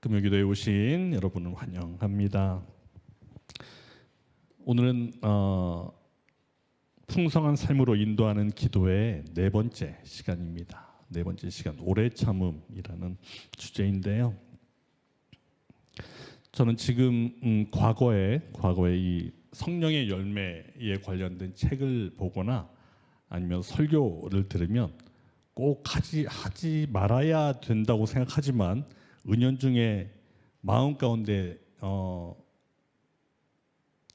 금요기도에 오신 여러분을 환영합니다. 오늘은 풍성한 삶으로 인도하는 기도의 네 번째 시간입니다. 네 번째 시간, 오래 참음이라는 주제인데요. 저는 지금 과거에 이 성령의 열매에 관련된 책을 보거나 아니면 설교를 들으면 꼭 하지 말아야 된다고 생각하지만 은연중에 마음 가운데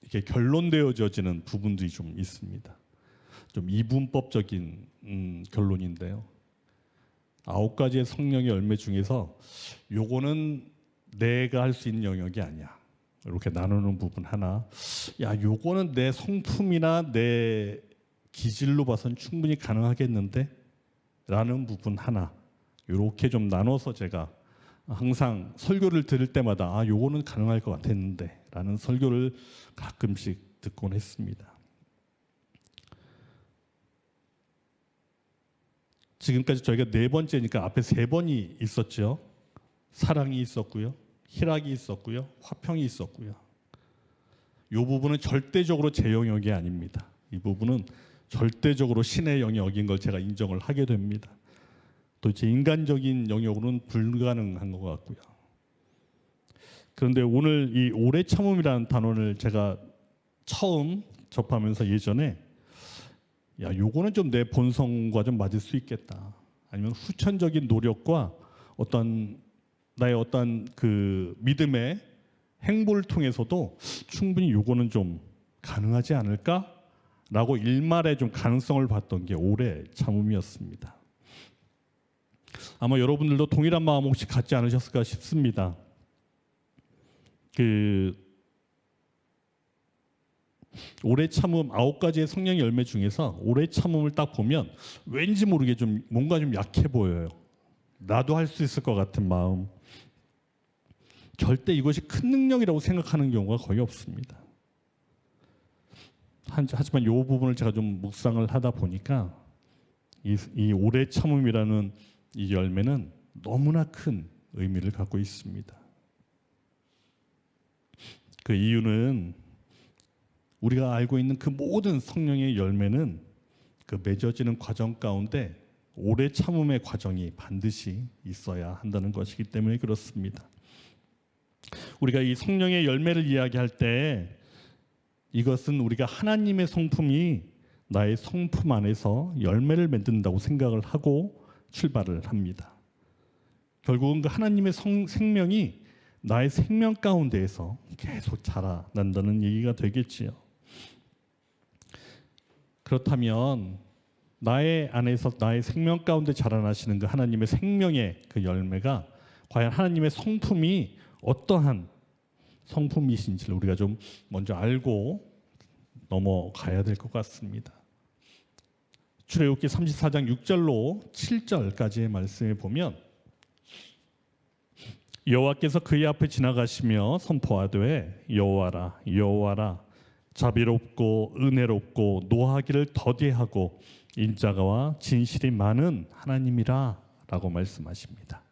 이렇게 결론되어지는 부분들이 좀 있습니다. 좀 이분법적인 결론인데요. 9가지의 성령의 열매 중에서 요거는 내가 할 수 있는 영역이 아니야. 이렇게 나누는 부분 하나. 야, 요거는 내 성품이나 내 기질로 봐서는 충분히 가능하겠는데? 라는 부분 하나. 이렇게 좀 나눠서 제가 항상 설교를 들을 때마다 요거는 가능할 것 같았는데 라는 설교를 가끔씩 듣곤 했습니다. 지금까지 저희가 네 번째니까 앞에 세 번이 있었죠. 사랑이 있었고요, 희락이 있었고요, 화평이 있었고요. 이 부분은 절대적으로 제 영역이 아닙니다. 이 부분은 절대적으로 신의 영역인 걸 제가 인정을 하게 됩니다. 도대체 인간적인 영역으로는 불가능한 것 같고요. 그런데 오늘 이 오래 참음이라는 단어를 제가 처음 접하면서 예전에 요거는 좀 내 본성과 좀 맞을 수 있겠다. 아니면 후천적인 노력과 나의 어떤 그 믿음의 행보를 통해서도 충분히 요거는 좀 가능하지 않을까라고 일말에 좀 가능성을 봤던 게 오래 참음이었습니다. 아마 여러분들도 동일한 마음 혹시 갖지 않으셨을까 싶습니다. 오래 참음 9가지의 성령의 열매 중에서 오래 참음을 딱 보면 왠지 모르게 좀 뭔가 좀 약해 보여요. 나도 할 수 있을 것 같은 마음. 절대 이것이 큰 능력이라고 생각하는 경우가 거의 없습니다. 하지만 이 부분을 제가 좀 묵상을 하다 보니까 이 오래 참음이라는 이 열매는 너무나 큰 의미를 갖고 있습니다. 그 이유는 우리가 알고 있는 그 모든 성령의 열매는 그 맺어지는 과정 가운데 오래 참음의 과정이 반드시 있어야 한다는 것이기 때문에 그렇습니다. 우리가 이 성령의 열매를 이야기할 때 이것은 우리가 하나님의 성품이 나의 성품 안에서 열매를 맺는다고 생각을 하고 출발을 합니다. 결국은 그 하나님의 생명이 나의 생명 가운데에서 계속 자라난다는 얘기가 되겠지요. 그렇다면 나의 안에서 나의 생명 가운데 자라나시는 그 하나님의 생명의 그 열매가 과연 하나님의 성품이 어떠한 성품이신지를 우리가 좀 먼저 알고 넘어가야 될 것 같습니다. 출애굽기 34장 6절로 7절까지의 말씀에 보면 여호와께서 그의 앞에 지나가시며 선포하되 여호와라 여호와라 자비롭고 은혜롭고 노하기를 더디하고 인자가와 진실이 많은 하나님이라 라고 말씀하십니다.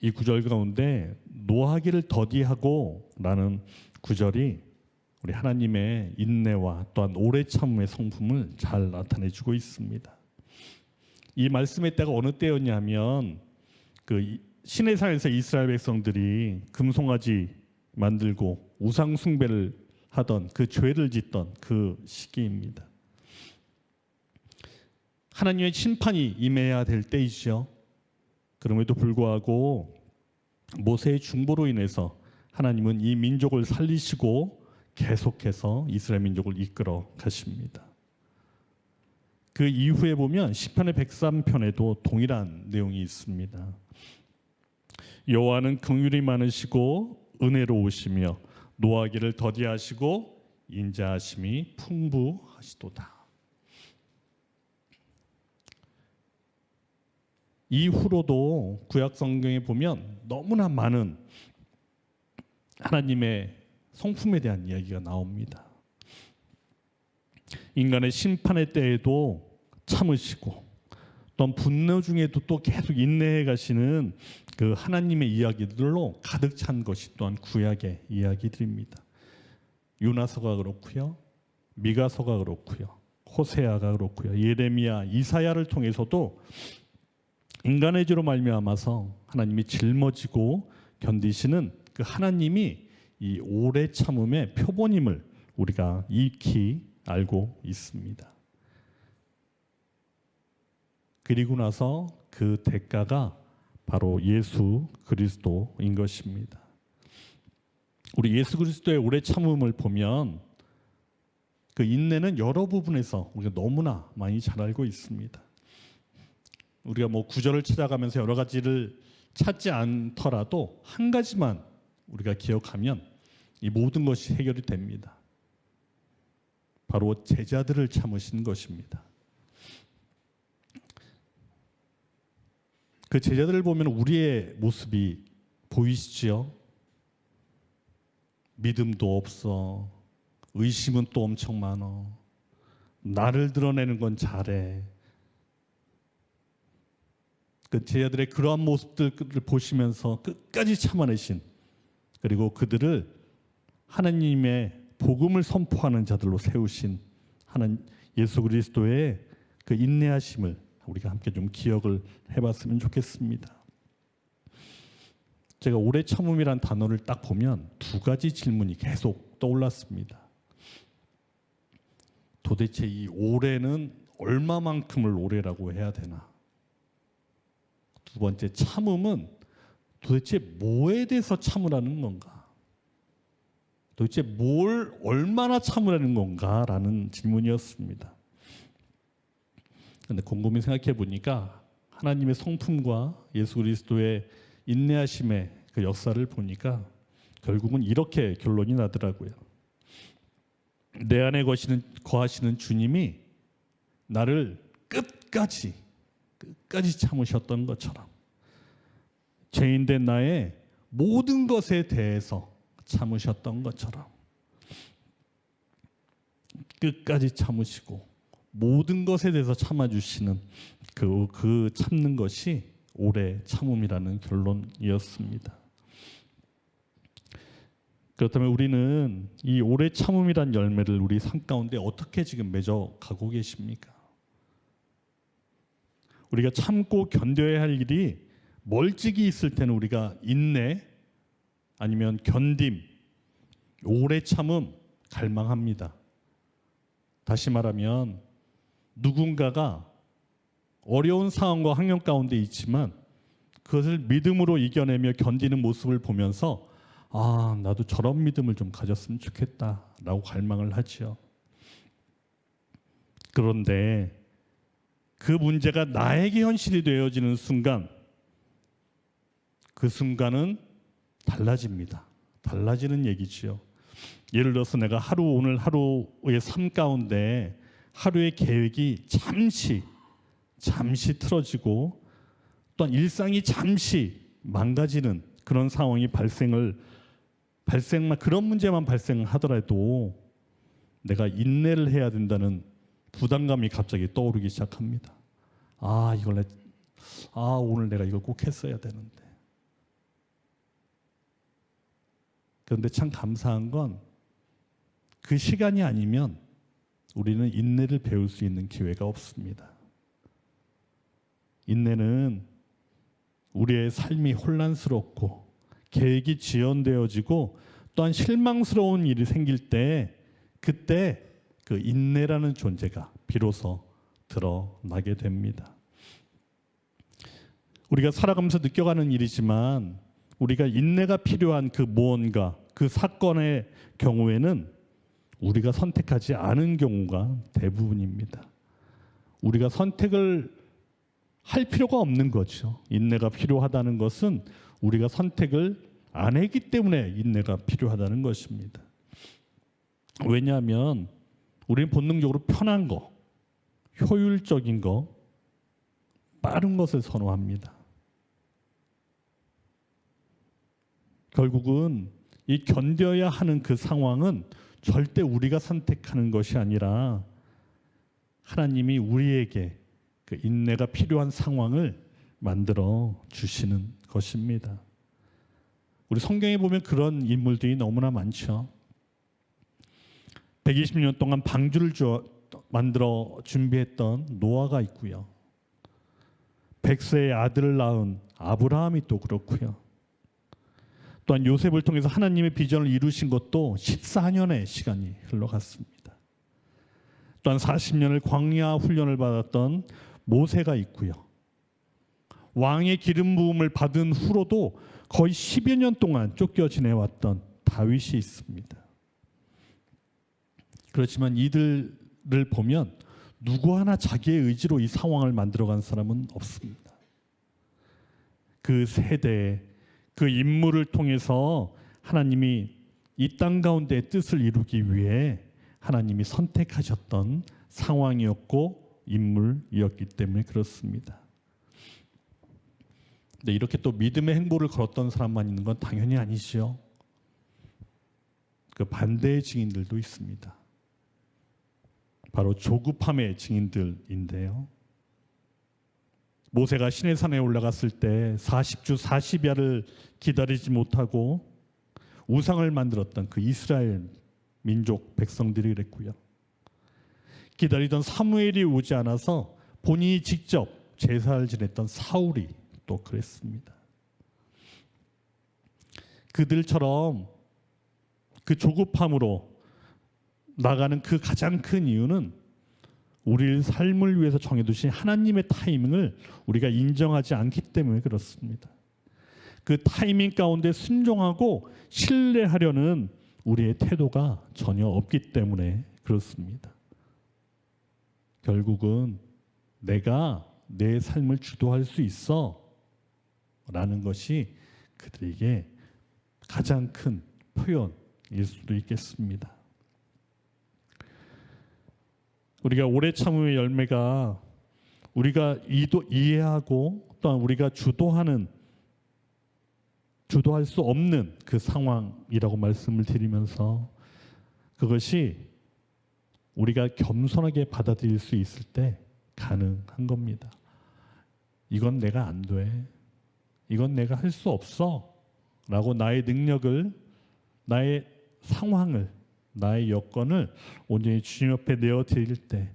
이 구절 가운데 노하기를 더디하고 라는 구절이 우리 하나님의 인내와 또한 오래 참음의 성품을 잘 나타내주고 있습니다. 이 말씀의 때가 어느 때였냐면 그 시내산에서 이스라엘 백성들이 금송아지 만들고 우상 숭배를 하던 그 죄를 짓던 그 시기입니다. 하나님의 심판이 임해야 될 때이죠. 그럼에도 불구하고 모세의 중보로 인해서 하나님은 이 민족을 살리시고 계속해서 이스라엘 민족을 이끌어 가십니다. 그 이후에 보면 시편의 103편에도 동일한 내용이 있습니다. 여호와는 긍휼이 많으시고 은혜로우시며 노하기를 더디하시고 인자하심이 풍부하시도다. 이후로도 구약 성경에 보면 너무나 많은 하나님의 성품에 대한 이야기가 나옵니다. 인간의 심판의 때에도 참으시고 또한 분노 중에도 또 계속 인내해 가시는 그 하나님의 이야기들로 가득 찬 것이 또한 구약의 이야기들입니다. 요나서가 그렇고요, 미가서가 그렇고요, 호세아가 그렇고요, 예레미야, 이사야를 통해서도 인간의 죄로 말미암아서 하나님이 짊어지고 견디시는 그 하나님이 이 오래 참음의 표본임을 우리가 익히 알고 있습니다. 그리고 나서 그 대가가 바로 예수 그리스도인 것입니다. 우리 예수 그리스도의 오래 참음을 보면 그 인내는 여러 부분에서 우리가 너무나 많이 잘 알고 있습니다. 우리가 뭐 구절을 찾아가면서 여러 가지를 찾지 않더라도 한 가지만 우리가 기억하면 이 모든 것이 해결이 됩니다. 바로 제자들을 참으신 것입니다. 그 제자들을 보면 우리의 모습이 보이시죠? 믿음도 없어, 의심은 또 엄청 많어, 나를 드러내는 건 잘해. 그 제자들의 그러한 모습들을 보시면서 끝까지 참아내신, 그리고 그들을 하나님의 복음을 선포하는 자들로 세우신 하나님 예수 그리스도의 그 인내하심을 우리가 함께 좀 기억을 해봤으면 좋겠습니다. 제가 오래 참음이란 단어를 딱 보면 두 가지 질문이 계속 떠올랐습니다. 도대체 이 오래는 얼마만큼을 오래라고 해야 되나? 두 번째, 참음은 도대체 뭐에 대해서 참으라는 건가? 도대체 뭘 얼마나 참으라는 건가라는 질문이었습니다. 그런데 곰곰이 생각해 보니까 하나님의 성품과 예수 그리스도의 인내하심의 그 역사를 보니까 결국은 이렇게 결론이 나더라고요. 내 안에 거하시는 주님이 나를 끝까지 참으셨던 것처럼 죄인된 나의 모든 것에 대해서 참으셨던 것처럼 끝까지 참으시고 모든 것에 대해서 참아주시는 그 참는 것이 오래 참음이라는 결론이었습니다. 그렇다면 우리는 이 오래 참음이란 열매를 우리 삶 가운데 어떻게 지금 맺어가고 계십니까? 우리가 참고 견뎌야 할 일이 멀찍이 있을 때는 우리가 인내 아니면 견딤, 오래 참음 갈망합니다. 다시 말하면 누군가가 어려운 상황과 환경 가운데 있지만 그것을 믿음으로 이겨내며 견디는 모습을 보면서 아, 나도 저런 믿음을 좀 가졌으면 좋겠다라고 갈망을 하지요. 그런데 그 문제가 나에게 현실이 되어지는 순간 그 순간은 달라집니다. 달라지는 얘기지요. 예를 들어서 내가 오늘 하루의 삶 가운데 하루의 계획이 잠시 틀어지고 또한 일상이 잠시 망가지는 그런 상황이 그런 문제만 발생하더라도 내가 인내를 해야 된다는 부담감이 갑자기 떠오르기 시작합니다. 오늘 내가 이걸 꼭 했어야 되는데. 그런데 참 감사한 건 그 시간이 아니면 우리는 인내를 배울 수 있는 기회가 없습니다. 인내는 우리의 삶이 혼란스럽고 계획이 지연되어지고 또한 실망스러운 일이 생길 때 그때 그 인내라는 존재가 비로소 드러나게 됩니다. 우리가 살아가면서 느껴가는 일이지만 우리가 인내가 필요한 그 무언가, 그 사건의 경우에는 우리가 선택하지 않은 경우가 대부분입니다. 우리가 선택을 할 필요가 없는 거죠. 인내가 필요하다는 것은 우리가 선택을 안 했기 때문에 인내가 필요하다는 것입니다. 왜냐하면 우리는 본능적으로 편한 거, 효율적인 거, 빠른 것을 선호합니다. 결국은 이 견뎌야 하는 그 상황은 절대 우리가 선택하는 것이 아니라 하나님이 우리에게 그 인내가 필요한 상황을 만들어 주시는 것입니다. 우리 성경에 보면 그런 인물들이 너무나 많죠. 120년 동안 방주를 만들어 준비했던 노아가 있고요. 100세의 아들을 낳은 아브라함이 또 그렇고요. 또한 요셉을 통해서 하나님의 비전을 이루신 것도 14년의 시간이 흘러갔습니다. 또한 40년을 광야 훈련을 받았던 모세가 있고요. 왕의 기름 부음을 받은 후로도 거의 10여 년 동안 쫓겨 지내왔던 다윗이 있습니다. 그렇지만 이들을 보면 누구 하나 자기의 의지로 이 상황을 만들어간 사람은 없습니다. 그 세대에 그 인물을 통해서 하나님이 이 땅 가운데의 뜻을 이루기 위해 하나님이 선택하셨던 상황이었고 인물이었기 때문에 그렇습니다. 근데 이렇게 또 믿음의 행보를 걸었던 사람만 있는 건 당연히 아니죠. 그 반대의 증인들도 있습니다. 바로 조급함의 증인들인데요. 모세가 시내산에 올라갔을 때 40주 40야를 기다리지 못하고 우상을 만들었던 그 이스라엘 민족 백성들이 그랬고요. 기다리던 사무엘이 오지 않아서 본인이 직접 제사를 지냈던 사울이 또 그랬습니다. 그들처럼 그 조급함으로 나가는 그 가장 큰 이유는 우리의 삶을 위해서 정해두신 하나님의 타이밍을 우리가 인정하지 않기 때문에 그렇습니다. 그 타이밍 가운데 순종하고 신뢰하려는 우리의 태도가 전혀 없기 때문에 그렇습니다. 결국은 내가 내 삶을 주도할 수 있어 라는 것이 그들에게 가장 큰 표현일 수도 있겠습니다. 우리가 오래 참음의 열매가 우리가 이해하고 또한 우리가 주도할 수 없는 그 상황이라고 말씀을 드리면서 그것이 우리가 겸손하게 받아들일 수 있을 때 가능한 겁니다. 이건 내가 안 돼. 이건 내가 할 수 없어. 라고 나의 능력을, 나의 상황을, 나의 여건을 온전히 주님 옆에 내어드릴 때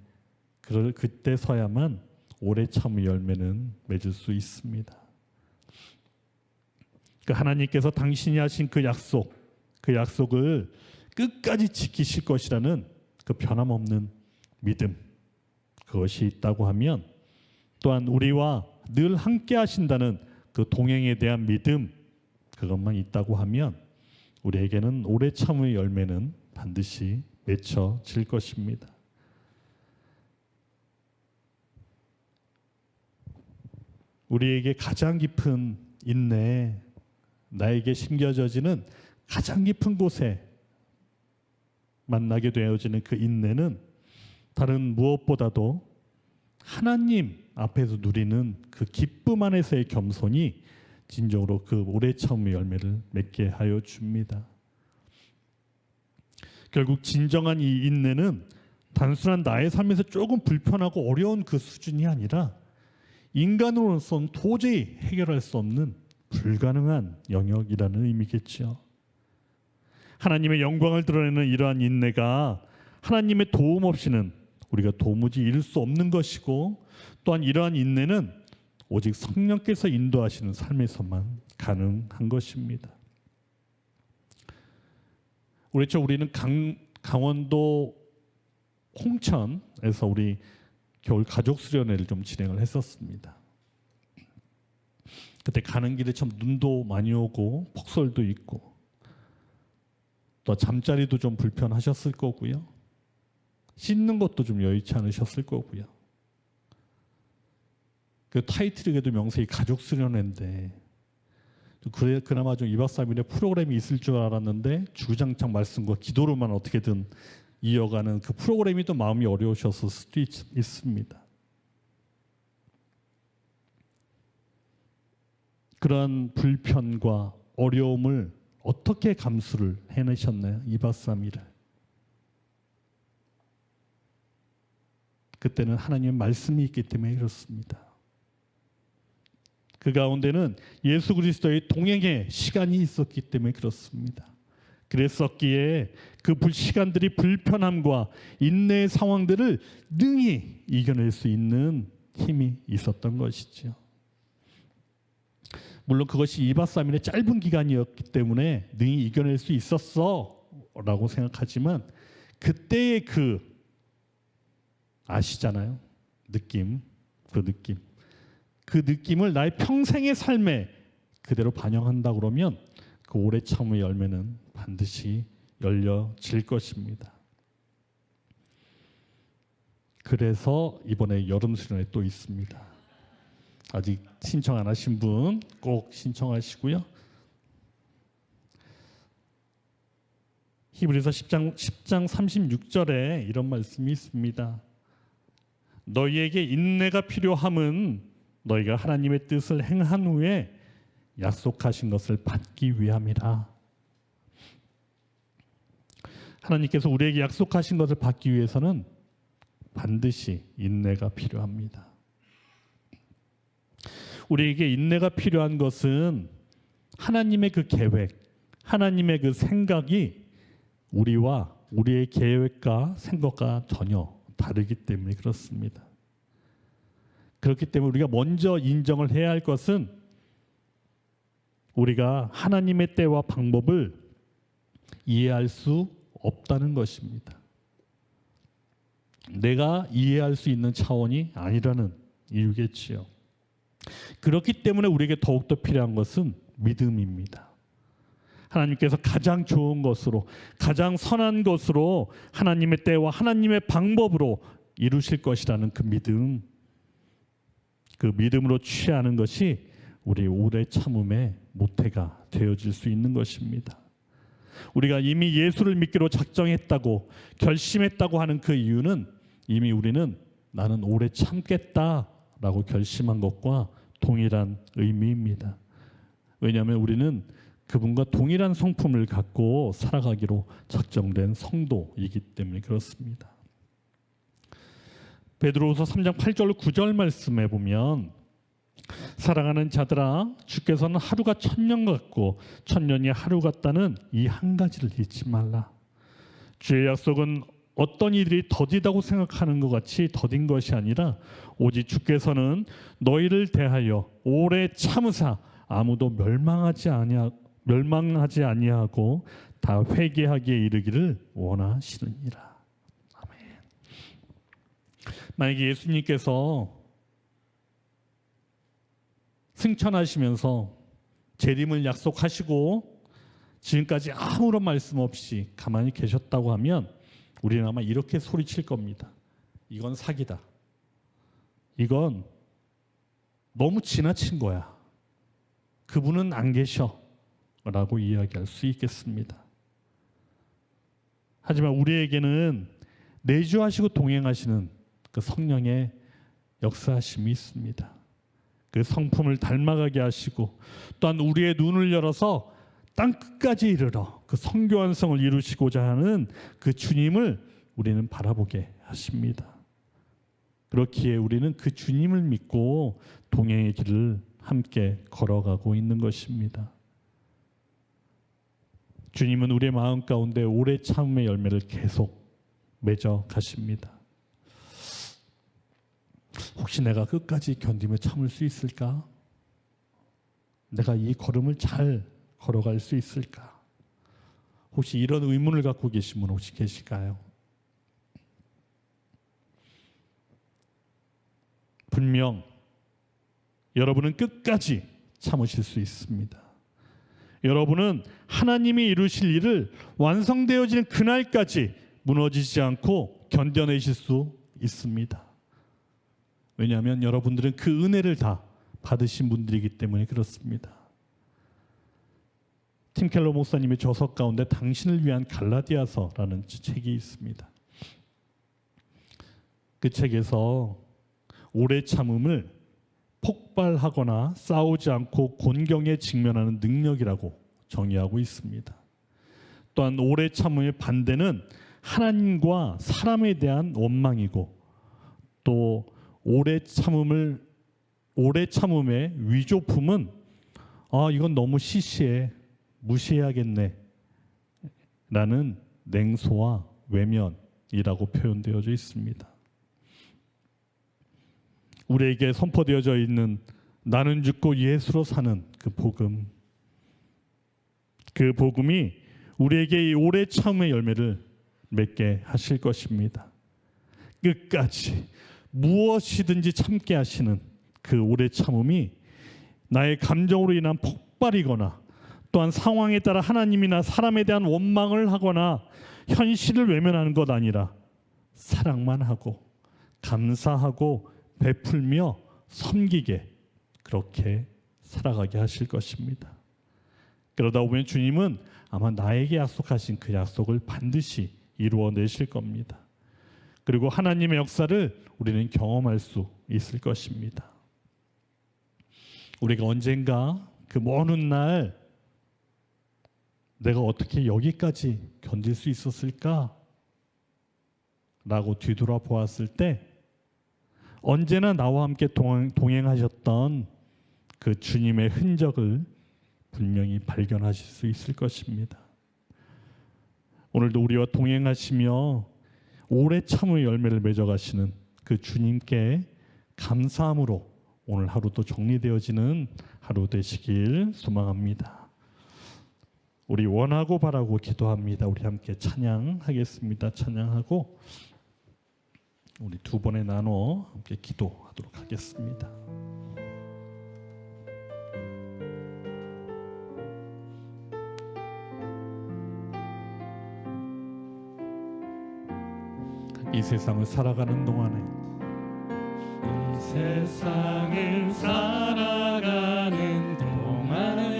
그때서야만 오래 참의 열매는 맺을 수 있습니다. 그 하나님께서 당신이 하신 그 약속을 끝까지 지키실 것이라는 그 변함없는 믿음, 그것이 있다고 하면 또한 우리와 늘 함께 하신다는 그 동행에 대한 믿음, 그것만 있다고 하면 우리에게는 오래 참의 열매는 반드시 맺혀질 것입니다. 우리에게 가장 깊은 인내, 나에게 심겨져지는 가장 깊은 곳에 만나게 되어지는 그 인내는 다른 무엇보다도 하나님 앞에서 누리는 그 기쁨 안에서의 겸손이 진정으로 그 오래 참음의 열매를 맺게 하여 줍니다. 결국 진정한 이 인내는 단순한 나의 삶에서 조금 불편하고 어려운 그 수준이 아니라 인간으로서는 도저히 해결할 수 없는 불가능한 영역이라는 의미겠죠. 하나님의 영광을 드러내는 이러한 인내가 하나님의 도움 없이는 우리가 도무지 이룰 수 없는 것이고 또한 이러한 인내는 오직 성령께서 인도하시는 삶에서만 가능한 것입니다. 우리는 강원도 홍천에서 우리 겨울 가족 수련회를 좀 진행을 했었습니다. 그때 가는 길에 참 눈도 많이 오고 폭설도 있고 또 잠자리도 좀 불편하셨을 거고요. 씻는 것도 좀 여의치 않으셨을 거고요. 그 타이틀이 그래도 명세히 가족 수련회인데 그나마 좀 2박 3일의 프로그램이 있을 줄 알았는데 주구장창 말씀과 기도로만 어떻게든 이어가는 그 프로그램이 또 마음이 어려우셨을 수도 있습니다. 그러한 불편과 어려움을 어떻게 감수를 해내셨나요? 2박 3일을. 그때는 하나님의 말씀이 있기 때문에 그렇습니다. 그 가운데는 예수 그리스도의 동행의 시간이 있었기 때문에 그렇습니다. 그랬었기에 그 시간들이 불편함과 인내의 상황들을 능히 이겨낼 수 있는 힘이 있었던 것이죠. 물론 그것이 2박 3일의 짧은 기간이었기 때문에 능히 이겨낼 수 있었어 라고 생각하지만 그때의 아시잖아요. 그 느낌을 나의 평생의 삶에 그대로 반영한다 그러면 그 오래 참음의 열매는 반드시 열려질 것입니다. 그래서 이번에 여름 수련회 또 있습니다. 아직 신청 안 하신 분 꼭 신청하시고요. 히브리서 10장 36절에 이런 말씀이 있습니다. 너희에게 인내가 필요함은 너희가 하나님의 뜻을 행한 후에 약속하신 것을 받기 위함이라. 하나님께서 우리에게 약속하신 것을 받기 위해서는 반드시 인내가 필요합니다. 우리에게 인내가 필요한 것은 하나님의 그 계획, 하나님의 그 생각이 우리와 우리의 계획과 생각과 전혀 다르기 때문에 그렇습니다. 그렇기 때문에 우리가 먼저 인정을 해야 할 것은 우리가 하나님의 때와 방법을 이해할 수 없다는 것입니다. 내가 이해할 수 있는 차원이 아니라는 이유겠지요. 그렇기 때문에 우리에게 더욱더 필요한 것은 믿음입니다. 하나님께서 가장 좋은 것으로, 가장 선한 것으로 하나님의 때와 하나님의 방법으로 이루실 것이라는 그 믿음, 그 믿음으로 취하는 것이 우리 오래 참음의 모태가 되어질 수 있는 것입니다. 우리가 이미 예수를 믿기로 작정했다고 결심했다고 하는 그 이유는 이미 우리는 나는 오래 참겠다라고 결심한 것과 동일한 의미입니다. 왜냐하면 우리는 그분과 동일한 성품을 갖고 살아가기로 작정된 성도이기 때문에 그렇습니다. 베드로후서 3장 8절 9절 말씀에 보면 사랑하는 자들아 주께서는 하루가 1000년 같고 1000년이 하루 같다는 이 한 가지를 잊지 말라. 주의 약속은 어떤 이들이 더디다고 생각하는 것 같이 더딘 것이 아니라 오직 주께서는 너희를 대하여 오래 참으사 아무도 멸망하지 아니하고 다 회개하기에 이르기를 원하시느니라. 아멘. 만약에 예수님께서 승천하시면서 재림을 약속하시고 지금까지 아무런 말씀 없이 가만히 계셨다고 하면 우리는 아마 이렇게 소리칠 겁니다. 이건 사기다. 이건 너무 지나친 거야. 그분은 안 계셔 라고 이야기할 수 있겠습니다. 하지만 우리에게는 내주하시고 동행하시는 그 성령의 역사하심이 있습니다. 그 성품을 닮아가게 하시고 또한 우리의 눈을 열어서 땅 끝까지 이르러 그 성교환성을 이루시고자 하는 그 주님을 우리는 바라보게 하십니다. 그렇기에 우리는 그 주님을 믿고 동행의 길을 함께 걸어가고 있는 것입니다. 주님은 우리의 마음 가운데 오래 참음의 열매를 계속 맺어 가십니다. 혹시 내가 끝까지 견디며 참을 수 있을까? 내가 이 걸음을 잘 걸어갈 수 있을까? 혹시 이런 의문을 갖고 계신 분 혹시 계실까요? 분명 여러분은 끝까지 참으실 수 있습니다. 여러분은 하나님이 이루실 일을 완성되어지는 그날까지 무너지지 않고 견뎌내실 수 있습니다. 왜냐하면 여러분들은 그 은혜를 다 받으신 분들이기 때문에 그렇습니다. 팀 켈러 목사님의 저서 가운데 당신을 위한 갈라디아서라는 책이 있습니다. 그 책에서 오래 참음을 폭발하거나 싸우지 않고 곤경에 직면하는 능력이라고 정의하고 있습니다. 또한 오래 참음의 반대는 하나님과 사람에 대한 원망이고 또 오래 참음의 위조품은 이건 너무 시시해, 무시해야겠네 라는 냉소와 외면이라고 표현되어져 있습니다. 우리에게 선포되어져 있는 나는 죽고 예수로 사는 그 복음이 우리에게 이 오래 참음의 열매를 맺게 하실 것입니다. 끝까지 무엇이든지 참게 하시는 그 오래 참음이 나의 감정으로 인한 폭발이거나 또한 상황에 따라 하나님이나 사람에 대한 원망을 하거나 현실을 외면하는 것 아니라 사랑만 하고 감사하고 베풀며 섬기게 그렇게 살아가게 하실 것입니다. 그러다 보면 주님은 아마 나에게 약속하신 그 약속을 반드시 이루어내실 겁니다. 그리고 하나님의 역사를 우리는 경험할 수 있을 것입니다. 우리가 언젠가 그 먼 훗날 내가 어떻게 여기까지 견딜 수 있었을까? 라고 뒤돌아보았을 때 언제나 나와 함께 동행하셨던 그 주님의 흔적을 분명히 발견하실 수 있을 것입니다. 오늘도 우리와 동행하시며 오래 참음의 열매를 맺어가시는 그 주님께 감사함으로 오늘 하루도 정리되어지는 하루 되시길 소망합니다. 우리 원하고 바라고 기도합니다. 우리 함께 찬양하겠습니다. 찬양하고 우리 두 번에 나눠 함께 기도하도록 하겠습니다. 이 세상을 살아가는 동안에 이 세상을 살아가는 동안에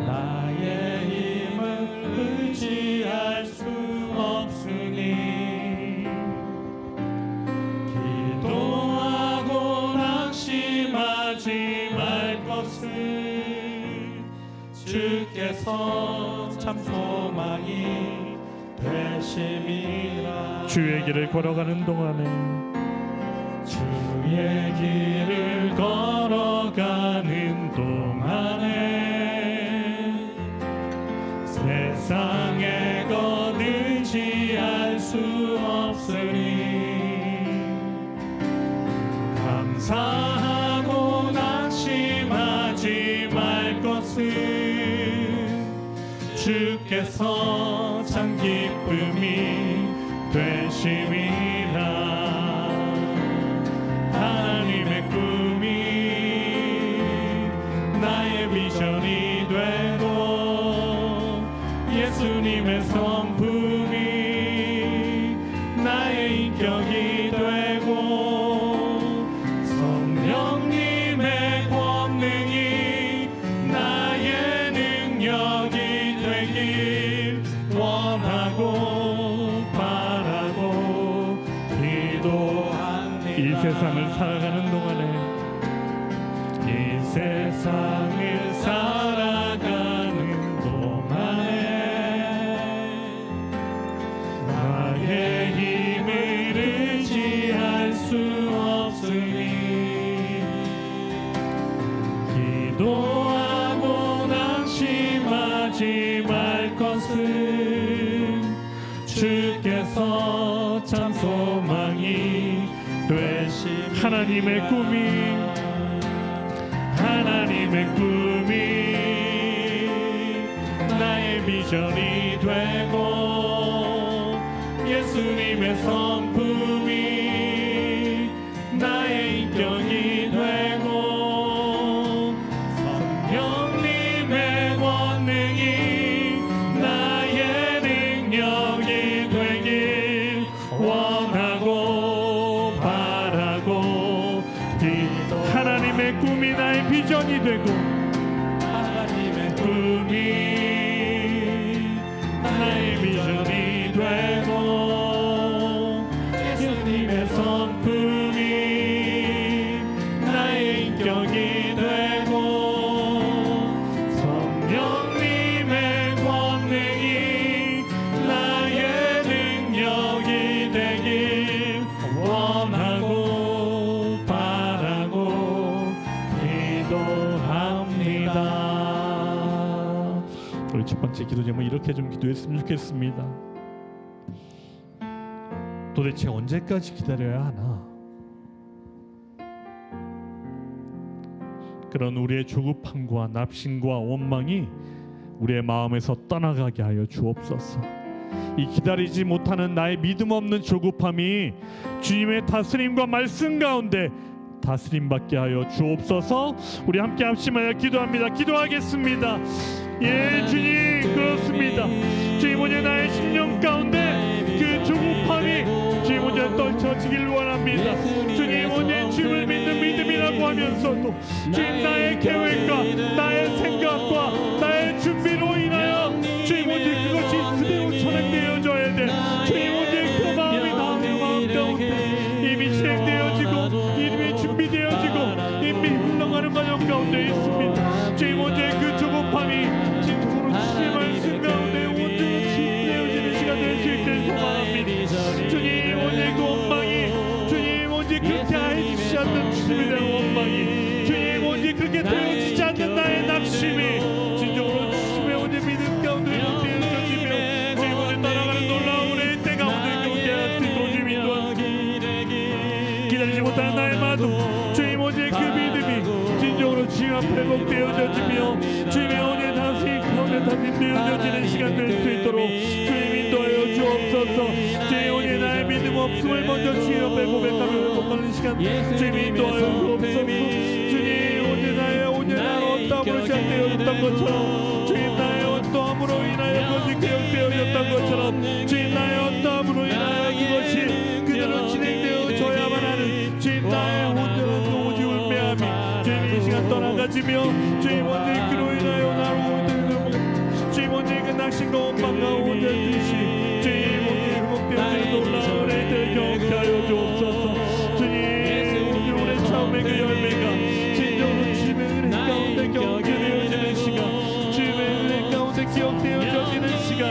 나의 힘을 의지할 수 없으니 기도하고 낙심하지 말 것을 주께서 참 소망이 되심이라. 주의 길을 걸어가는 동안에 주의 길을 걸어가는 동안에 세상의 것 의지할 수 없으니 감사하고 낙심하지 말 것을 주께서 참 기쁨이 되심이라. 하나님의 꿈이 나의 비전이 되고 예수님의 성품이 나의 인격이 되고 성령님의 권능이 나의 능력이 되길 원하고 바라고 기도합니다. 이 세상을 살아가는 동안에 이 세상을 살아가는 동안에 나의 힘을 의지할 수 없으니 기도하고 낙심하지 말 것을 주께서 참 소망이 되심. 하나님의 꿈이 나의 비전이 되고 예수님의 성품이 나의 인격이 되고 성령님의 권능이 나의 능력이 되길 원하고 바라고 하나님의 꿈이 나의 비전이 되고 하나님의 꿈이 나의 비전이 되고 예수님의 성품이 나의 인격이 되고 성령님의 권능이 나의 능력이 되길 기도 제목 이렇게 좀 기도했으면 좋겠습니다. 도대체 언제까지 기다려야 하나? 그런 우리의 조급함과 납심과 원망이 우리의 마음에서 떠나가게 하여 주옵소서. 이 기다리지 못하는 나의 믿음 없는 조급함이 주님의 다스림과 말씀 가운데 다스림받게 하여 주옵소서. 우리 함께 합심하여 기도합니다. 기도하겠습니다. 예, 주님, 그렇습니다. 주님, 오늘 나의 심령 가운데 그 조급함이 주님 오늘 떨쳐지길 원합니다. 주님, 오늘 주님을 믿는 믿음이라고 하면서도 주님, 나의 계획과 나의 생각과 나의 준비로 인하여 주님, 오늘 그것이 그대로 진행되어져야 돼. 주님, 오늘 그 마음이 나의 마음 가운데 이미 진행되어지고 이미 준비되어지고 이미 흘러가는 과정 가운데 있습니다. 주님, 오늘 그 조급함이 진정으로 주님의 말씀 가운데 온전히 진행되어지는 시간 될 수 있길 소망합니다. 주님, 오늘 그 원망이 주님, 오늘 그렇게 해주시지 않는 주님에 대한 원망이 주님, 오늘 그렇게 되어지지 않는 나의 낙심이 진정으로 주님의 오늘 믿음 가운데 되어지며 주님, 오늘 따라가는 놀라운 우리의 때가 오늘 그렇게 할 수 있도록 주님 인도하시고 기다리지 못하는 나의 마음 주님, 오늘 그 믿음이 진정으로 주님 앞에 회복되어지며 주님의 오늘 다시 가운데 다짐되어지는 시간 될 수 있도록 주님 인도하여 주옵소서. 주님, 오늘 나의 믿음 없음을 먼저 주님 앞에 고백하며 회복하는 시간 주님 인도하여 주옵소서. 주님, 오늘 나의 어떠함으로 시작되어졌던 것처럼 주님, 나의 어떠함으로 인하여 그것이 계획되어졌던 것처럼 주님, 나의 어떠함으로 인하여 그것이 그대로 진행되어져야만 하는 주님, 나의 온전한 그 오직 울매함이 주님 이 시간 떠나가지며 주님, 오늘 그로 인하여 나로 주님, 오늘 그 낙심과 원망과 오늘 뜻이 주님, 오늘 회복되어지는 놀라운 은혜를 경험하여 주옵소서. 주님, 오늘 우리의 처음의 그 열매가 진정으로 주님의 은혜 가운데 경험되어지는 시간, 주님의 은혜 가운데 기억되어지는 시간,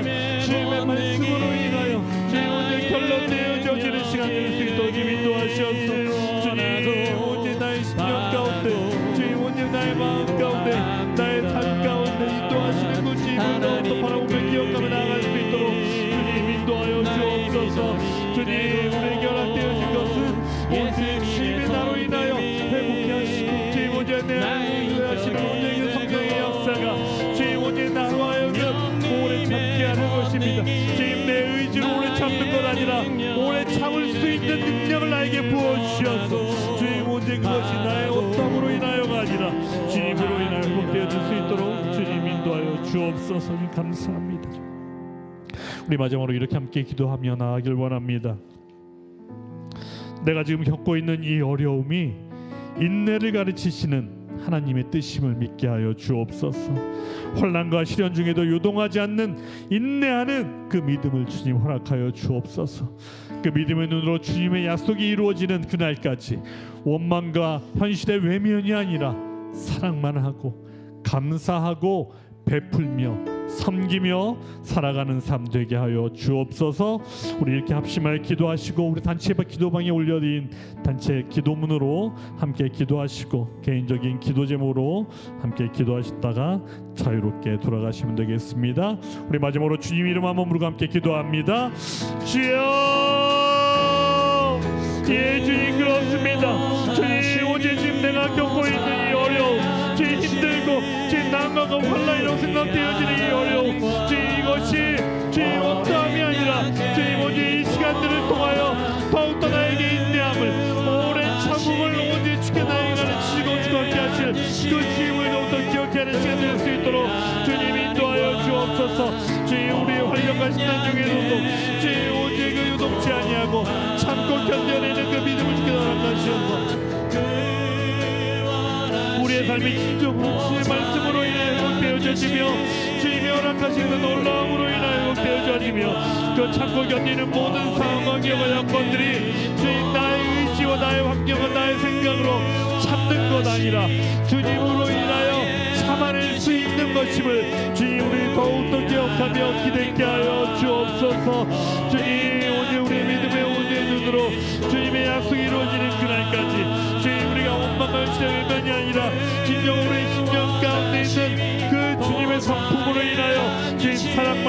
주님의 말씀으로 인하여 주님, 오늘 결론되어지는 시간 될 수 있도록 주님 인도하시옵소서. 주님, 오늘 나의 심령 가운데 주님, 오늘 나의 마음 가운데 나의 삶 가운데 인도하시는 그 주님을 더욱더 바라보며 기억하며 나아갈 수 있도록 주님 인도하여 주옵소서. 주님, 우리에게 허락되어진 것은 오직 주님의 나로 인하여 회복케 하시고 주님, 오늘 내 안에 하시는 오늘 그 성령의 역사가 주님, 오늘 나로 하여금 오래 참게 하는 것입니다. 주님, 내 의지로 오래 참는 것 아니라 오래 참을 수 있는 능력을 나에게 부어주셔서 주님, 오늘 그것이 나의 어떠함으로 인하여가 아니라 주님으로 인하여 회복되어질 수 있도록 주님 인도하여 주옵소서. 감사합니다. 우리 마지막으로 이렇게 함께 기도하며 나아가길 원합니다. 내가 지금 겪고 있는 이 어려움이 인내를 가르치시는 하나님의 뜻임을 믿게 하여 주옵소서. 혼란과 시련 중에도 요동하지 않는 인내하는 그 믿음을 주님 허락하여 주옵소서. 그 믿음의 눈으로 주님의 약속이 이루어지는 그날까지 원망과 현실의 외면이 아니라 사랑만 하고 감사하고 베풀며 섬기며 살아가는 삶 되게 하여 주옵소서. 우리 이렇게 합심하여 기도하시고 우리 단체 기도방에 올려드린 단체 기도문으로 함께 기도하시고 개인적인 기도 제목으로 함께 기도하시다가 자유롭게 돌아가시면 되겠습니다. 우리 마지막으로 주님 이름 한번 부르고 함께 기도합니다. 주여, 예, 주님, 그렇습니다. 주님, 오늘 지금 내가 겪고 있는 이 어려움, 주님, 힘들고 주님, 난감하고 혼란이라고 생각되어지는 이 어려움, 주님, 이것이 주님 어떠함이 아니라 주님, 오늘 이 시간들을 통하여 더욱더 나에게 인내함을 오랜 참음을 오늘 주께 나에게 가르치시고 주께 하실 그 주님을 더욱더 기억해 하는 시간 될 수 있도록 주님 인도하여 주옵소서. 주님, 우리의 활력과 신난 중에서도 주님, 오늘 그 유동치 아니하고 참고 견뎌내는 그 믿음을 주께 허락하시옵소서. 우리의 삶이 진정으로 주의 말씀으로 인하여 회복되어지며 주님이 허락하신 그 놀라움으로 인하여 회복되어지며 그 참고 견디는 모든 상황과 기업과 여건들이 주님, 나의 의지와 나의 환경과 나의 생각으로 참는 것 아니라 주님으로 인하여 참아낼 수 있는 것임을 주님, 우리 더욱더 기억하며 기대케 하여 주옵소서. 주님, 오늘 우리의 믿음의 오늘 눈으로 주님의 약속이 이루어지는 그날까지 주님, 우리가 원망할 시대면이 아니라 진정 우리의 심령 가운데 있는 그 주님의 성품으로 인하여 주님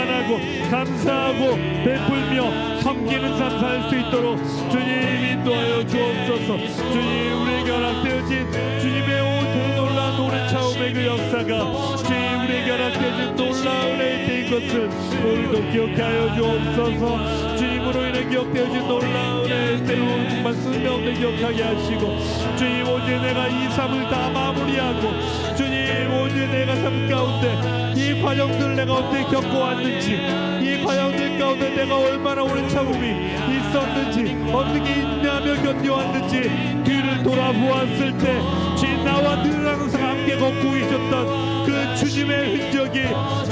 충만하고 감사하고 베풀며 섬기는 삶 살 수 있도록 주님 인도하여 주옵소서. 주님 우리에게 허락되어진 주님의 온 놀라운 노래 차움의 그 역사가 주님 우리에게 허락되어진 놀라운 은혜인 것을 우리도 기억하여 주옵소서. 주님으로 인해 기억되어진 놀라운 은혜 때로 정말 쓸데없는 기억하게 하시고 주님 오늘 내가 이 삶을 다 마무리하고 주님 오늘 내가 삶 가운데 이 과정들을 내가 어떻게 겪어왔는지 이 과정들 가운데 내가 얼마나 오랜 참음이 있었는지 어떻게 인내하며 견뎌왔는지 뒤를 돌아보았을 때 주님 나와 늘 항상 함께 걷고 계셨던 그 주님의 흔적이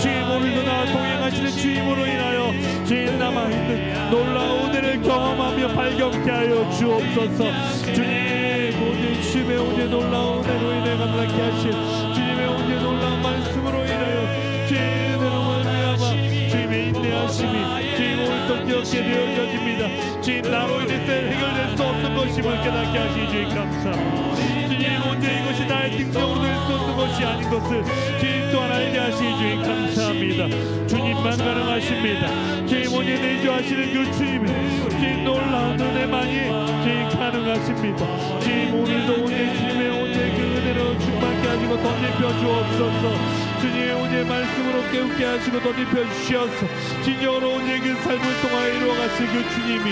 주님 오늘도 나와 동행하시는 주님으로 인하여 주님 남아있는 놀라운 은혜를 경험하며 발견케 하여 주옵소서. 주님 오늘 주님의 오늘 놀라운 은혜로 인해 감사케 하신 주님의 오늘 놀라운 말씀으로 인하여 주님의 은혜로 말미암아 주님의 인내하심이 주님 오늘도 기억게 되어집니다. 주님 나로 인해서 해결될 수 없는 것임을 깨닫게 하시니 주님 감사합니다. 주님 오늘 이것이 나의 등성으로 될 수 없는 것이 아닌 것을 주님 또한 알게 하시니 주님 감사합니다. 주님만 가능하십니다. 주님 오늘 내주하시는 그 주님의 주님 놀라운 은혜만이 주님 가능하십니다. 주님 오늘도 오늘 주님의 오늘 그 은혜로 충만케 하시고 덧입혀 주옵소서. 주님의 오늘 말씀으로 깨우게 하시고 덧입혀 주시옵소서. 진정으로 오늘 그 삶을 통하여 이루어가실 그 주님이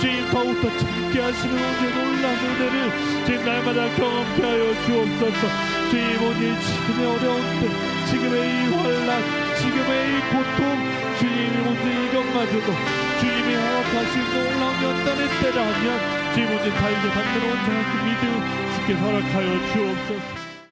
주님 더욱더 참게 하시는 오늘 놀라운 은혜를 주님 날마다 경험케 하여 주옵소서. 주님 오늘 지금의 어려운 때 지금의 이 환난 지금의 이 고통 주님 오늘 이것마저도 주님이 허락하신 놀라운 연단의 때라면 주님 오늘 달게 받는 온전한 그 믿음 주께 허락하여 주옵소서.